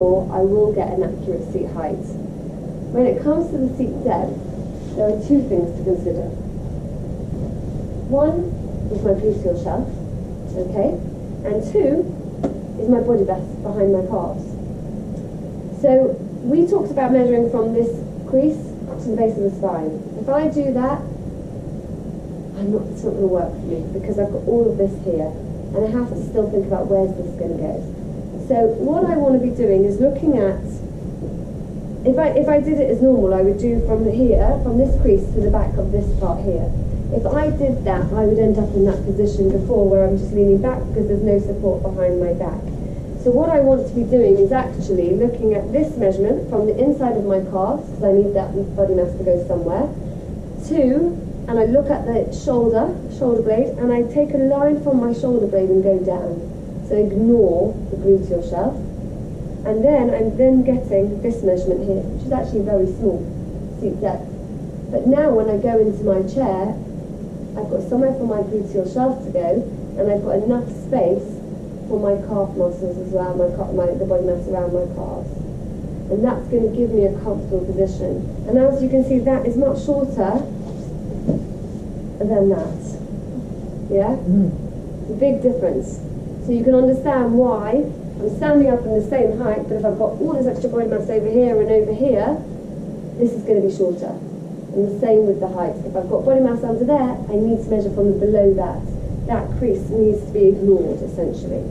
I will get an accurate seat height. When it comes to the seat depth, there are two things to consider. One is my gluteal shelf, okay, and two is my body rest behind my calves. So we talked about measuring from this crease to the base of the spine. If I do that, it's not going to work for me because I've got all of this here, and I have to still think about where's this going to go. So what I want to be doing is looking at, if I did it as normal, I would do from here, from this crease to the back of this part here. If I did that, I would end up in that position before where I'm just leaning back because there's no support behind my back. So what I want to be doing is actually looking at this measurement from the inside of my calves, because I need that body mass to go somewhere, and I look at the shoulder blade, and I take a line from my shoulder blade and go down. So ignore the gluteal shelf, and then I'm getting this measurement here, which is actually very small, seat depth. But now when I go into my chair, I've got somewhere for my gluteal shelf to go, and I've got enough space for my calf muscles as well, the body mass around my calves. And that's going to give me a comfortable position. And as you can see, that is much shorter than that. Yeah? It's a big difference. So you can understand why I'm standing up in the same height, but if I've got all this extra body mass over here and over here, this is going to be shorter. And the same with the height. If I've got body mass under there, I need to measure from below that. That crease needs to be ignored, essentially.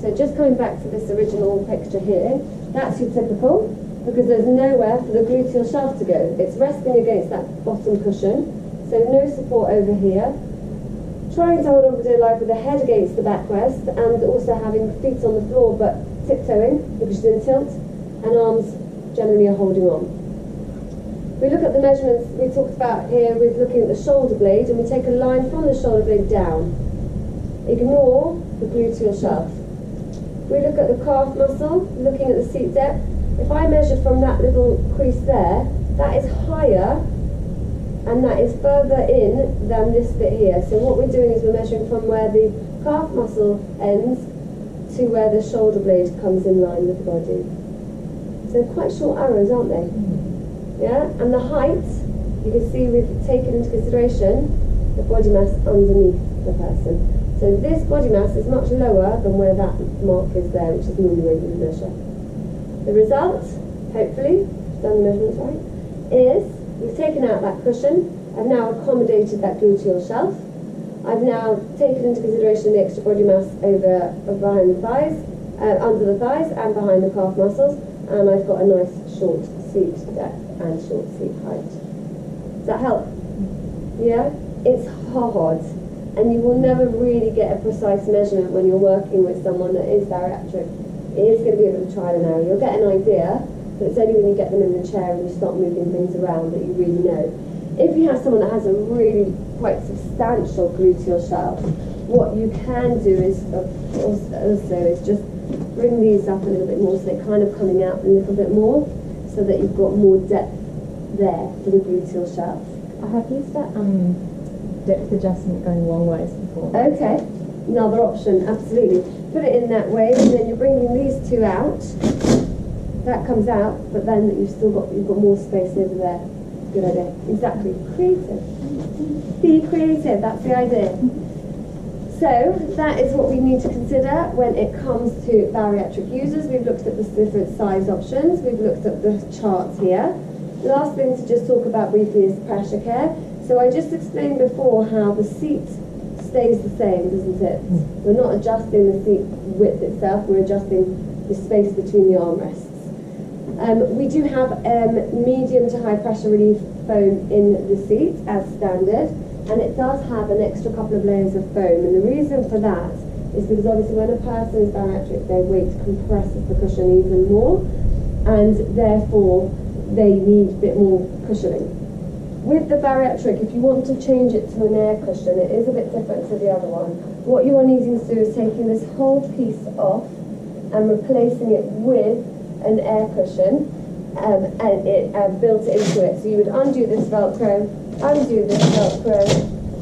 So just coming back to this original picture here, that's your typical, because there's nowhere for the gluteal shelf to go. It's resting against that bottom cushion, so no support over here. Trying to hold on for dear life with the head against the backrest, and also having feet on the floor but tiptoeing because you're in tilt, and arms generally are holding on. We look at the measurements we talked about here with looking at the shoulder blade, and we take a line from the shoulder blade down. Ignore the gluteal shelf. We look at the calf muscle, looking at the seat depth. If I measure from that little crease there, that is higher and that is further in than this bit here. So what we're doing is we're measuring from where the calf muscle ends to where the shoulder blade comes in line with the body. So quite short arrows, aren't they? Yeah, and the height, you can see we've taken into consideration the body mass underneath the person. So this body mass is much lower than where that mark is there, which is normally where you measure. The result, hopefully, done the measurements right, is we've taken out that cushion. I've now accommodated that gluteal shelf. I've now taken into consideration the extra body mass over behind the thighs, under the thighs and behind the calf muscles, and I've got a nice short seat depth and short seat height. Does that help? Yeah? It's hard, and you will never really get a precise measurement when you're working with someone that is bariatric. It is going to be a bit of trial and error. You'll get an idea, but it's only when you get them in the chair and you start moving things around that you really know. If you have someone that has a really quite substantial gluteal shelf, what you can do is also is just bring these up a little bit more so they're kind of coming out a little bit more, so that you've got more depth there for the gluteal shelf. I have used that depth adjustment going long ways before. Okay, another option, absolutely. Put it in that way, and then you're bringing these two out. That comes out, but then you've got more space over there. Good idea. Exactly. Creative. Be creative. That's the idea. So that is what we need to consider when it comes to bariatric users. We've looked at the different size options. We've looked at the charts here. Last thing to just talk about briefly is pressure care. So I just explained before how the seat stays the same, doesn't it? We're not adjusting the seat width itself. We're adjusting the space between the armrests. We do have medium to high pressure relief foam in the seat as standard, and it does have an extra couple of layers of foam, and the reason for that is because obviously when a person is bariatric, their weight compresses the cushion even more, and therefore they need a bit more cushioning. With the bariatric, if you want to change it to an air cushion, it is a bit different to the other one. What you are needing to do is taking this whole piece off and replacing it with an air cushion, and built into it. So you would undo this Velcro,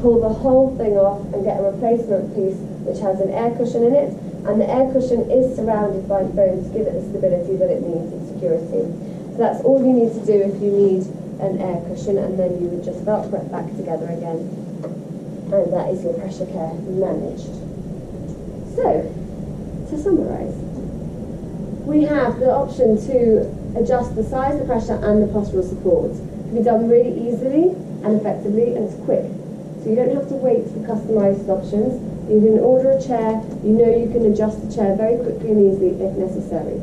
pull the whole thing off and get a replacement piece which has an air cushion in it, and the air cushion is surrounded by foam to give it the stability that it needs and security. So that's all you need to do if you need an air cushion, and then you would just velcro it back together again, and that is your pressure care managed. So, to summarise, we have the option to adjust the size, the pressure and the postural support. It can be done really easily and effectively, and it's quick. So you don't have to wait for customised options. You can order a chair, you know you can adjust the chair very quickly and easily if necessary.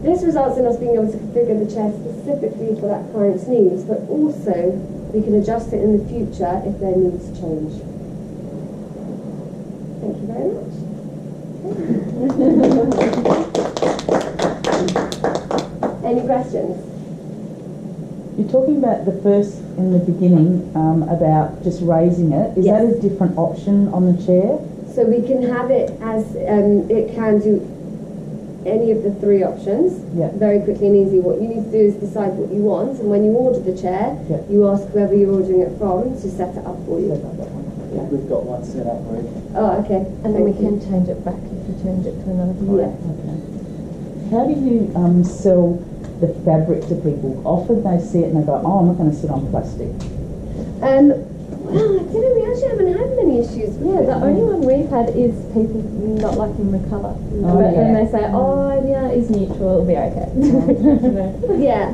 This results in us being able to configure the chair specifically for that client's needs, but also we can adjust it in the future if their needs change. Thank you very much. Any questions? You're talking about the first in the beginning about just raising it. Is Yes. that a different option on the chair? So we can have it as, it can do any of the three options, Yeah. very quickly and easy. What you need to do is decide what you want, and when you order the chair, Yeah. you ask whoever you're ordering it from to set it up for you. Yeah. We've got one set up already. Oh, okay. And then we Thank can change it back if you change it to another you. type. Yeah. Okay. How do you sell the fabric to people? Often they see it and they go, oh, I'm not going to sit on plastic. Well, I don't know, we actually haven't had many issues with Yeah, it. the only one we've had is people not liking the colour. Oh, But then yeah. they say, oh yeah, it's neutral, it'll be okay. Yeah,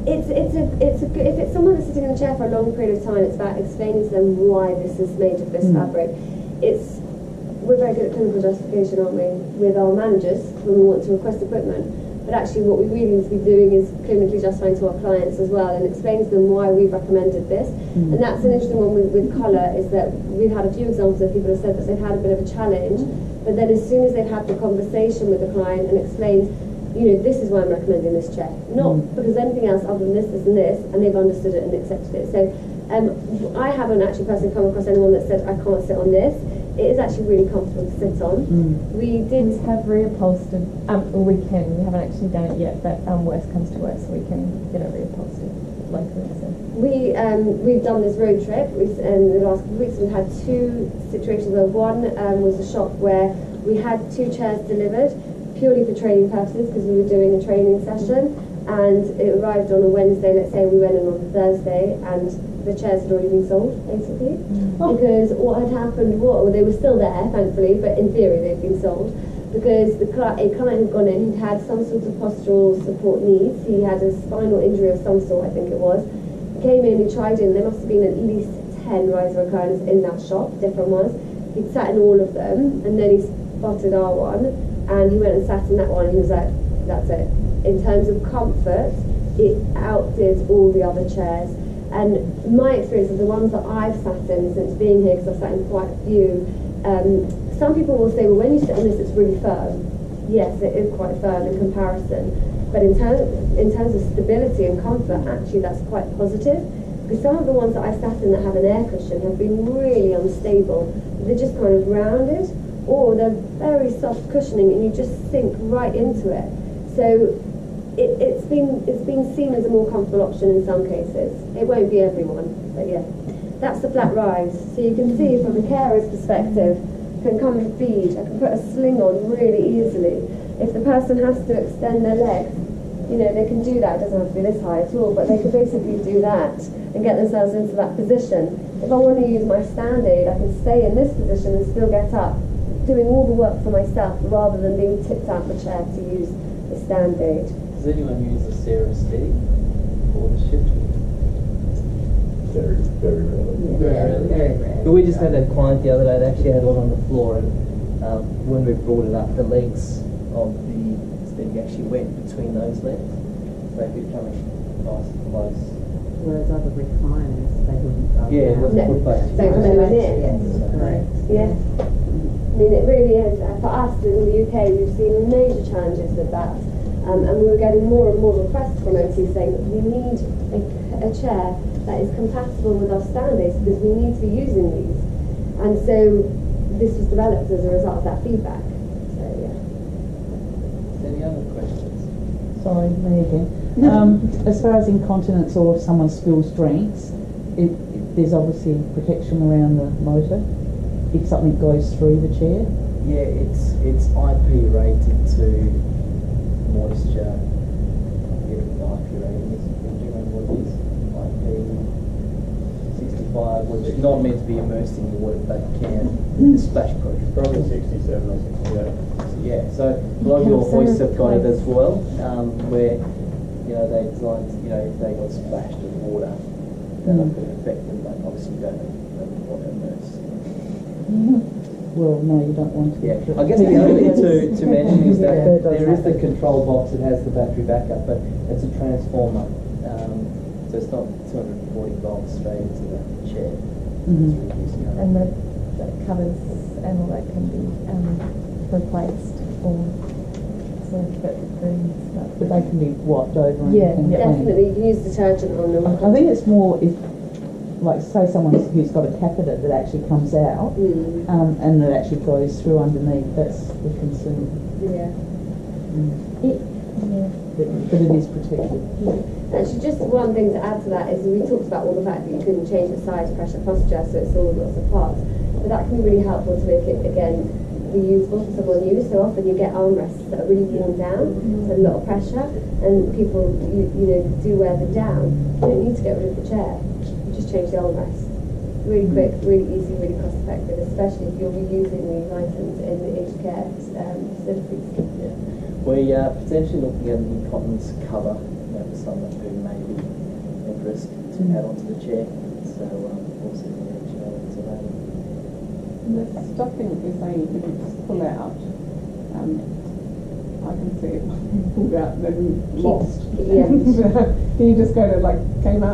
it's a good, if it's someone that's sitting in a chair for a long period of time, it's about explaining to them why this is made of this fabric. We're very good at clinical justification, aren't we, with our managers when we want to request equipment. But actually what we really need to be doing is clinically justifying to our clients as well, and explaining to them why we've recommended this. And that's an interesting one with colour, is that we've had a few examples of people have said that they've had a bit of a challenge, but then as soon as they've had the conversation with the client and explained, you know, this is why I'm recommending this chair, not because anything else other than this, this and this, and they've understood it and accepted it. So I haven't actually personally come across anyone that said, I can't sit on this. It is actually really comfortable to sit on. We did We have reupholstered, we haven't actually done it yet, but worst comes to worst, we can get it reupholstered locally. So. we've done this road trip. In the last couple of weeks we've had two situations where one was a shop where we had two chairs delivered purely for training purposes, because we were doing a training session, and it arrived on a Wednesday. Let's say we went in on a Thursday, and the chairs had already been sold, basically. Because what had happened was, they were still there, thankfully, but in theory they'd been sold. Because a client had gone in, he'd had some sort of postural support needs. He had a spinal injury of some sort, I think it was. He came in, he tried in, there must have been at least 10 riser recliners in that shop, different ones. He'd sat in all of them, and then he spotted our one, and he went and sat in that one, and he was like, that's it. In terms of comfort, it outdid all the other chairs. And my experience of the ones that I've sat in since being here, because I've sat in quite a few, some people will say, well, when you sit on this, it's really firm. Yes, it is quite firm in comparison. But in terms of stability and comfort, actually that's quite positive. Because some of the ones that I sat in that have an air cushion have been really unstable. They're just kind of rounded, or they're very soft cushioning, and you just sink right into it. So it's been seen as a more comfortable option in some cases. It won't be everyone, but yeah. That's the flat rise. So you can see from the carer's perspective, can come and feed. I can put a sling on really easily. If the person has to extend their legs, you know, they can do that. It doesn't have to be this high at all, but they can basically do that and get themselves into that position. If I want to use my stand aid, I can stay in this position and still get up, doing all the work for myself rather than being tipped out the chair to use the stand aid. Does anyone use the Sarah Steady or the shift? Very, very rarely. Very rare. But we just had a client the other day, they actually had one on the floor, and when we brought it up, the legs of the steady actually went between those legs. They could come in nice and close. Whereas other recliners, they wouldn't go Yeah, it down. wasn't put back. Don't come anywhere near. Yes, correct. Yeah. I mean, it really is. For us in the UK, we've seen major challenges with that. And we were getting more and more requests from OT saying that we need a chair that is compatible with our stand aids, because we need to be using these. And so this was developed as a result of that feedback. So yeah. Any other questions? Sorry, me again. As far as incontinence or if someone spills drinks, there's obviously protection around the motor if something goes through the chair. Yeah, it's IP rated to moisture. I forget what the IP rating is. Do you remember what it is? IP 65, which is not meant to be immersed in the water, but can splash proof. Probably 67 or 68. Yeah, so a lot of your hoists have got it as well, where they designed, if they got splashed with water, they're not going to affect them, but obviously you don't want to immerse. Well, no, you don't want to. Yeah, I guess the other thing to mention is that there is the control box that has the battery backup, but it's a transformer, so it's not 240 volts straight into the chair. It's reduced current. And the covers and all that can be replaced or sort of But they can be wiped over and Yeah, and yeah. cleaned. Definitely, you can use detergent on them. I think it's more if, like, say someone who's got a catheter that actually comes out and that actually goes through underneath. That's the concern. Yeah. But it is protected. Actually, just one thing to add to that is we talked about all the fact that you can change the size, pressure, posture, so it's all lots of parts. But that can be really helpful to make it, again, be useful for someone new. So often you get armrests that are really worn down, so a lot of pressure, and people, do wear them down. You don't need to get rid of the chair. You just change the armrest. Really quick, really easy, really cost effective, especially if you're reusing these items in the aged care facilities. Yeah. We are potentially looking at an incontinence cover for someone who may be at risk to add onto the chair. So we'll see if it's available. The stuffing that you're saying you can just pull out, I can see it pulled out and then lost. Yeah. Can you just go to came out